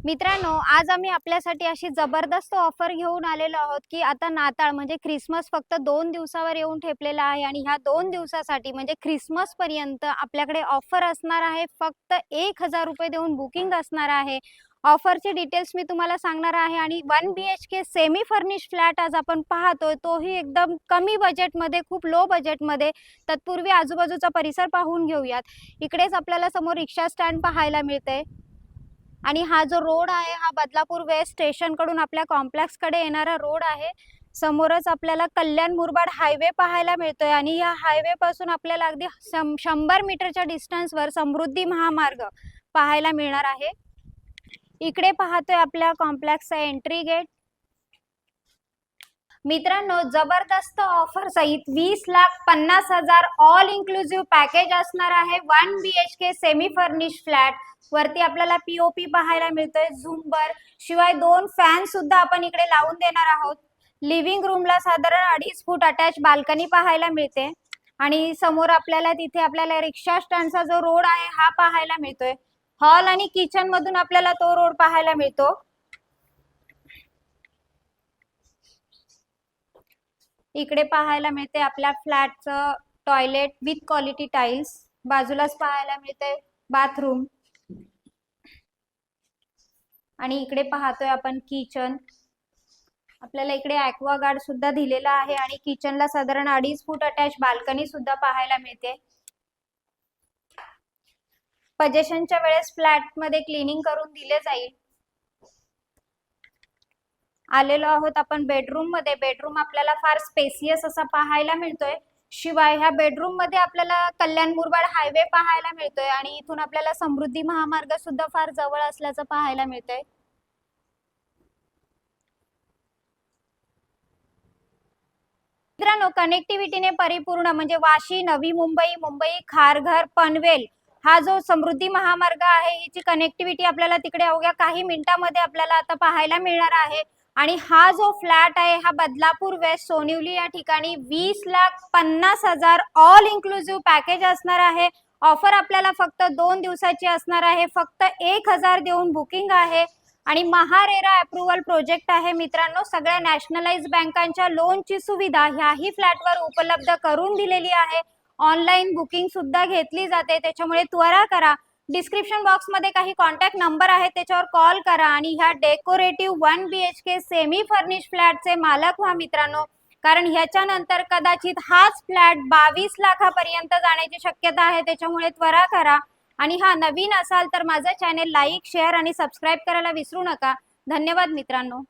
मित्रांनो, आज आम्ही आपल्यासाठी अशी जबरदस्त ऑफर घेऊन आलेलो आहोत, की आता नाताळ म्हणजे ख्रिसमस फक्त 2 दिवसावर येऊन ठेपलेला आहे आणि ह्या 2 दिवसासाठी म्हणजे ख्रिसमसपर्यंत आपल्याकडे ऑफर असणार आहे. फक्त ₹1000 देऊन बुकिंग असणार आहे. ऑफरचे डिटेल्स मी तुम्हाला सांगणार आहे आणि 1 BHK सेमी फर्निश्ड फ्लॅट आज आपण पाहतोय, तोही एकदम कमी बजेटमध्ये, खूप लो बजेटमध्ये. तत्पूर्वी आजूबाजूचा परिसर पाहून घेऊयात. इकडेच आपल्याला समोर रिक्षा स्टँड पाहायला मिळते. आणि हा जो रोड आहे हा बदलापूर वेस्ट स्टेशनकडून आपल्या कॉम्प्लेक्सकडे येणारा रोड आहे. समोरच आपल्याला कल्याण मुरबाड हायवे पाहायला मिळतोय आणि या हायवे पासून आपल्याला अगदी 100 मीटरच्या डिस्टन्सवर समृद्धी महामार्ग पाहायला मिळणार आहे. इकडे पाहतोय आपल्या कॉम्प्लेक्सचा एंट्री गेट. मित्रांनो, जबरदस्त ऑफर सहित 20,50,000 ऑल इन्क्लुसिव्ह पॅकेज असणार आहे. 1 BHK सेमी फर्निश्ड फ्लॅट. वरती आपल्याला पीओपी पाहायला मिळतोय, झुंबर, शिवाय 2 फॅन सुद्धा आपण इकडे लावून देणार आहोत. लिव्हिंग रूमला साधारण 2.5 फूट अटॅच बाल्कनी पाहायला मिळते आणि समोर आपल्याला रिक्षा स्टँडचा जो रोड आहे हा पाहायला मिळतोय. हॉल आणि किचन मधून आपल्याला तो रोड पाहायला मिळतो. इकडे पाहायला मिळते आपल्या फ्लॅटचं टॉयलेट विथ क्वालिटी टाइल्स. बाजूलाच पाहायला मिळते बाथरूम आणि इकडे पाहतोय आपण किचन. आपल्याला इकडे ॲक्वागार्ड सुद्धा दिलेला आहे आणि किचनला साधारण 2.5 फूट अटॅच बाल्कनी सुद्धा पाहायला मिळते. पजेशनच्या वेळेस फ्लॅट मध्ये क्लिनिंग करून दिले जाईल. आलेलो आहोत आपण बेडरूम मध्ये. बेडरूम आपल्याला फार स्पेसियस असा पाहायला मिळतोय. शिवाय ह्या बेडरूम मध्ये आपल्याला कल्याण मुरबाड हायवे पाहायला मिळतोय आणि इथून आपल्याला समृद्धी महामार्ग सुद्धा फार जवळ असल्याचं पाहायला मिळतंय. मित्रांनो, कनेक्टिव्हिटीने परिपूर्ण म्हणजे वाशी, नवी मुंबई, मुंबई खारघर, पनवेल हा जो समृद्धी महामार्ग आहे हिची कनेक्टिव्हिटी आपल्याला तिकडे अवघ्या काही मिनिटांमध्ये आपल्याला आता पाहायला मिळणार आहे. आणि हा जो फ्लॅट आहे हा बदलापूर वेस्ट सोनिवली या ठिकाणी 20,50,000 ऑल इन्क्लुसिव्ह पॅकेज असणार आहे. ऑफर आपल्याला फक्त 2 दिवसाची असणार आहे. फक्त 1000 देऊन बुकिंग आहे आणि महारेरा अप्रुव्हल प्रोजेक्ट आहे. मित्रांनो, सगळ्या नॅशनलाइज बँकांच्या लोनची सुविधा ह्याही फ्लॅटवर उपलब्ध करून दिलेली आहे. ऑनलाईन बुकिंग सुद्धा घेतली जाते, त्याच्यामुळे त्वरा करा. डिस्क्रिप्शन बॉक्स मध्ये काही कॉन्टॅक्ट नंबर आहेत, त्याच्यावर कॉल करा आणि ह्या डेकोरेटिव्ह 1 BHK सेमी फर्निश्ड फ्लॅटचे मालक व्हा मित्रांनो. कारण ह्याच्यानंतर कदाचित हाच फ्लॅट 22 लाखापर्यंत जाण्याची शक्यता आहे, त्याच्यामुळे त्वरा करा. आणि हा नवीन असाल तर माझं चॅनेल लाईक, शेअर आणि सबस्क्राईब करायला विसरू नका. धन्यवाद मित्रांनो.